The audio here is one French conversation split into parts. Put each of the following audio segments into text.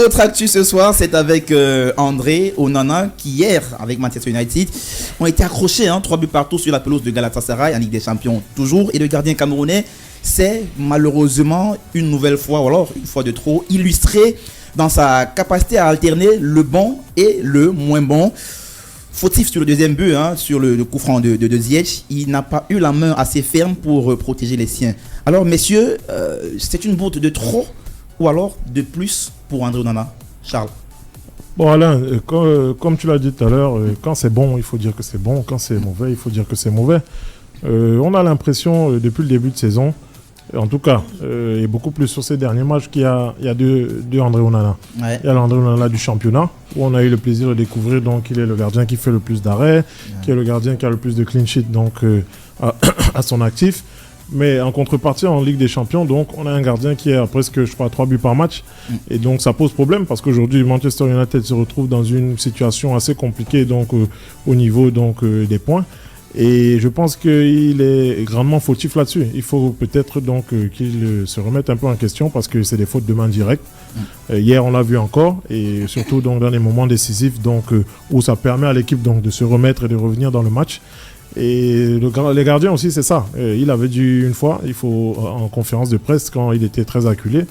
Autre actu ce soir, c'est avec André Onana qui hier, avec Manchester United, ont été accrochés 3 buts partout sur la pelouse de Galatasaray en Ligue des Champions toujours. Et le gardien camerounais s'est malheureusement une nouvelle fois, ou alors une fois de trop, illustré dans sa capacité à alterner le bon et le moins bon. Fautif sur le deuxième but, sur le coup franc de Ziyech, il n'a pas eu la main assez ferme pour protéger les siens. Alors messieurs, c'est une bourde de trop ou alors de plus pour André Onana? Charles. Bon Alain, comme tu l'as dit tout à l'heure, quand c'est bon, il faut dire que c'est bon. Quand c'est mauvais, il faut dire que c'est mauvais. On a l'impression, depuis le début de saison, en tout cas, et beaucoup plus sur ces derniers matchs, qu'il y a deux André Onana. Ouais. Il y a l'André Onana du championnat, où on a eu le plaisir de découvrir donc, qu'il est le gardien qui fait le plus d'arrêts, qui est le gardien qui a le plus de clean sheet donc, à son actif. Mais en contrepartie, en Ligue des Champions, donc, on a un gardien qui est à presque, 3 buts par match. Et donc, ça pose problème parce qu'aujourd'hui, Manchester United se retrouve dans une situation assez compliquée donc, au niveau donc, des points. Et je pense qu'il est grandement fautif là-dessus. Il faut peut-être donc qu'il se remette un peu en question parce que c'est des fautes de main directe. Hier, on l'a vu encore et surtout donc, dans les moments décisifs donc, où ça permet à l'équipe donc, de se remettre et de revenir dans le match. Et les gardiens aussi, c'est ça. Il avait dit une fois, il faut en conférence de presse, quand il était très acculé,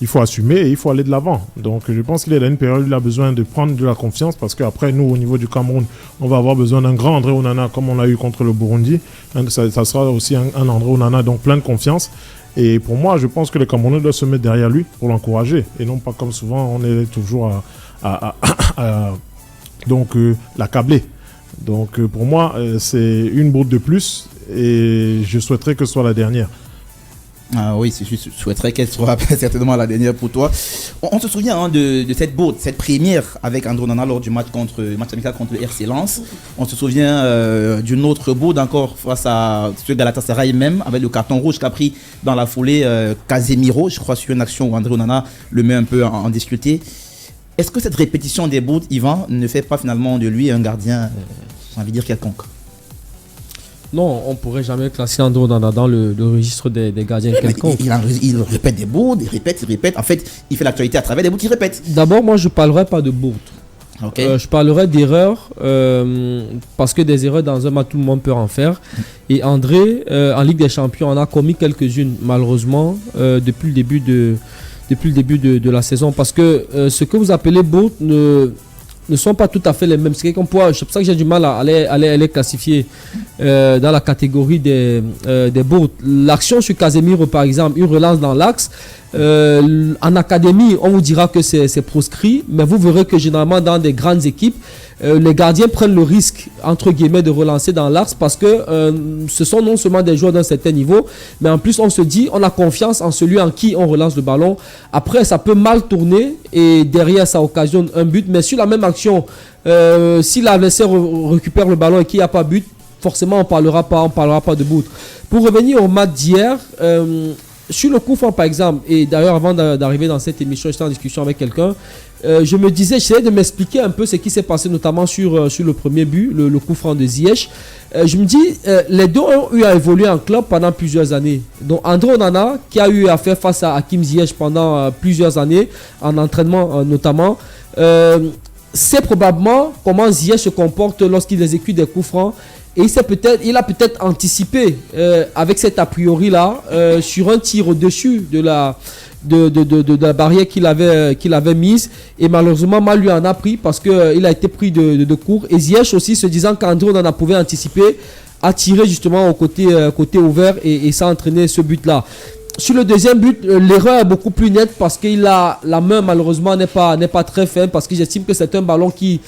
il faut assumer et il faut aller de l'avant. Donc je pense qu'il est dans une période où il a besoin de prendre de la confiance parce qu'après, nous, au niveau du Cameroun, on va avoir besoin d'un grand André Onana comme on l'a eu contre le Burundi. Ça sera aussi un André Onana, donc plein de confiance. Et pour moi, je pense que les Camerounais doivent se mettre derrière lui pour l'encourager. Et non pas comme souvent, on est toujours l'accabler. Donc pour moi, c'est une bourde de plus et je souhaiterais que ce soit la dernière. Ah oui, je souhaiterais qu'elle soit certainement la dernière pour toi. On se souvient de cette bourde, cette première avec André Onana lors du match amical contre le RC Lens. On se souvient d'une autre bourde encore face à ce Galatasaray même, avec le carton rouge qu'a pris dans la foulée Casemiro, je crois, sur une action où André Onana le met un peu en difficulté. Est-ce que cette répétition des bourdes, Yvan, ne fait pas finalement de lui un gardien, j'ai envie de dire, quelconque? Non, on ne pourrait jamais classer André Onana dans le registre des gardiens quelconques. Il répète des bourdes, il répète. En fait, il fait l'actualité à travers des bourdes qu'il répète. D'abord, moi, je ne parlerai pas de bourdes. Okay. Je parlerai d'erreurs, parce que des erreurs dans un match, tout le monde peut en faire. Et André, en Ligue des Champions, en a commis quelques-unes, malheureusement, depuis le début de la saison, parce que ce que vous appelez bourdes ne sont pas tout à fait les mêmes. C'est pour ça que j'ai du mal à les classifier dans la catégorie des bourdes. L'action sur Casemiro, par exemple, une relance dans l'axe. En académie, on vous dira que c'est proscrit, mais vous verrez que généralement dans des grandes équipes, les gardiens prennent le risque, entre guillemets, de relancer dans l'axe parce que ce sont non seulement des joueurs d'un certain niveau, mais en plus on se dit, on a confiance en celui en qui on relance le ballon. Après, ça peut mal tourner et derrière, ça occasionne un but. Mais sur la même action, si l'adversaire récupère le ballon et qu'il n'y a pas but, forcément, on parlera pas de but. Pour revenir au match d'hier, sur le coup franc, par exemple, et d'ailleurs, avant d'arriver dans cette émission, j'étais en discussion avec quelqu'un. Je me disais, j'essayais de m'expliquer un peu ce qui s'est passé, notamment sur le premier but, le coup franc de Ziyech. Je me dis, les deux ont eu à évoluer en club pendant plusieurs années. Donc, André Onana, qui a eu à faire face à Hakim Ziyech pendant plusieurs années, en entraînement notamment, sait probablement comment Ziyech se comporte lorsqu'il exécute des coups francs. Et il a peut-être anticipé avec cet a priori là sur un tir au-dessus de la barrière qu'il avait mise, et malheureusement mal lui en a pris parce qu'il a été pris de court. Et Ziyech aussi, se disant qu'André on en a pouvait anticiper, a tiré justement au côté ouvert et ça a entraîné ce but là. Sur le deuxième but, l'erreur est beaucoup plus nette parce que la main malheureusement n'est pas très ferme, parce que j'estime que c'est un ballon qui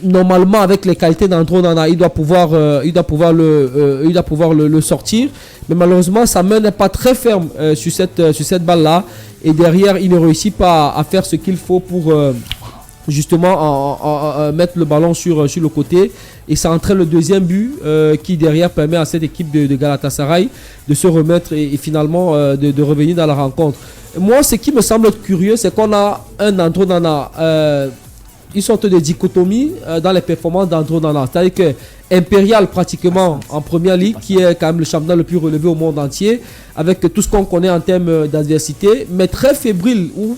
normalement avec les qualités d'André Onana il doit pouvoir le sortir, mais malheureusement sa main n'est pas très ferme sur cette balle là, et derrière il ne réussit pas à faire ce qu'il faut pour justement mettre le ballon sur le côté, et ça entraîne le deuxième but qui derrière permet à cette équipe de Galatasaray de se remettre et finalement de revenir dans la rencontre. Moi, ce qui me semble curieux, c'est qu'on a un André Onana, une sorte de dichotomie dans les performances d'André Onana, c'est-à-dire que Impérial pratiquement en première ligue, qui est quand même le championnat le plus relevé au monde entier, avec tout ce qu'on connaît en termes d'adversité, mais très fébrile, ou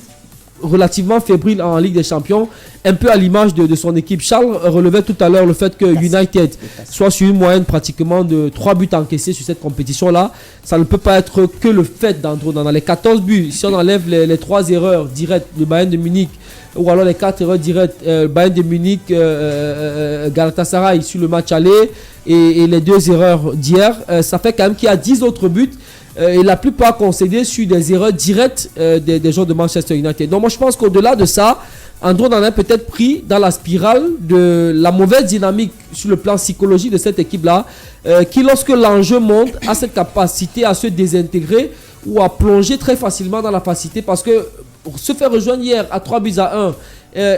relativement fébrile en Ligue des Champions, un peu à l'image de son équipe. Charles relevait tout à l'heure le fait que United soit sur une moyenne pratiquement de 3 buts encaissés sur cette compétition-là. Ça ne peut pas être que le fait d'Andro Onana. Les 14 buts, si on enlève les 3 erreurs directes du Bayern de Munich, ou alors les 4 erreurs directes, Bayern de Munich, Galatasaray sur le match aller, et les 2 erreurs d'hier, ça fait quand même qu'il y a 10 autres buts. Et la plupart concédés sur des erreurs directes des joueurs de Manchester United. Donc moi je pense qu'au-delà de ça, Andro Onana est peut-être pris dans la spirale de la mauvaise dynamique sur le plan psychologique de cette équipe-là, qui lorsque l'enjeu monte a cette capacité à se désintégrer ou à plonger très facilement dans la facilité, parce que se faire rejoindre hier à 3-1,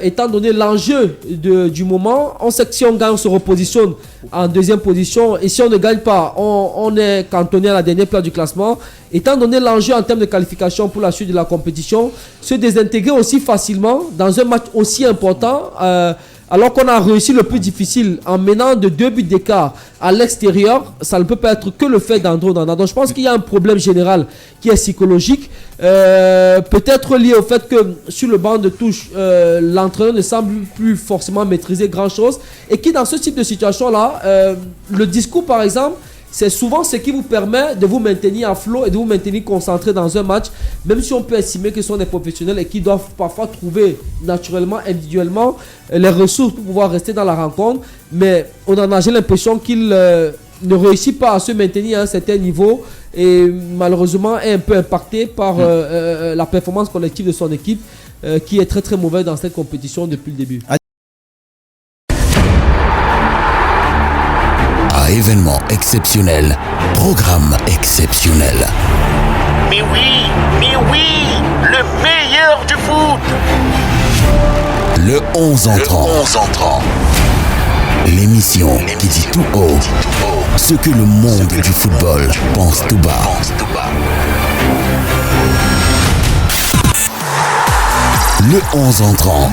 étant donné l'enjeu du moment, on sait que si on gagne, on se repositionne en deuxième position, et si on ne gagne pas, on est cantonné à la dernière place du classement. Étant donné l'enjeu en termes de qualification pour la suite de la compétition, se désintégrer aussi facilement dans un match aussi important, alors qu'on a réussi le plus difficile en menant de 2 buts d'écart à l'extérieur, ça ne peut pas être que le fait d'Andro Onana. Donc je pense qu'il y a un problème général qui est psychologique, peut-être lié au fait que sur le banc de touche, l'entraîneur ne semble plus forcément maîtriser grand chose, et qui dans ce type de situation là, le discours par exemple, c'est souvent ce qui vous permet de vous maintenir à flot et de vous maintenir concentré dans un match, même si on peut estimer que ce sont des professionnels et qui doivent parfois trouver naturellement, individuellement, les ressources pour pouvoir rester dans la rencontre. Mais j'ai l'impression qu'il ne réussit pas à se maintenir à un certain niveau, et malheureusement est un peu impacté par la performance collective de son équipe, qui est très très mauvaise dans cette compétition depuis le début. Événement exceptionnel, programme exceptionnel. Mais oui, le meilleur du foot. Le 11 entrant. L'émission qui dit tout haut ce que le monde du football pense tout bas. Le 11 entrant.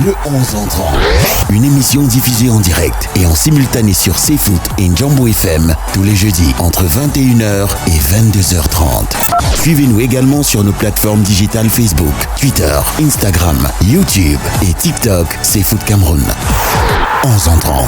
Une émission diffusée en direct et en simultané sur CFoot et Njambo FM tous les jeudis entre 21h et 22h30. Suivez-nous également sur nos plateformes digitales Facebook, Twitter, Instagram, YouTube et TikTok CFoot Cameroun. 11 entrant.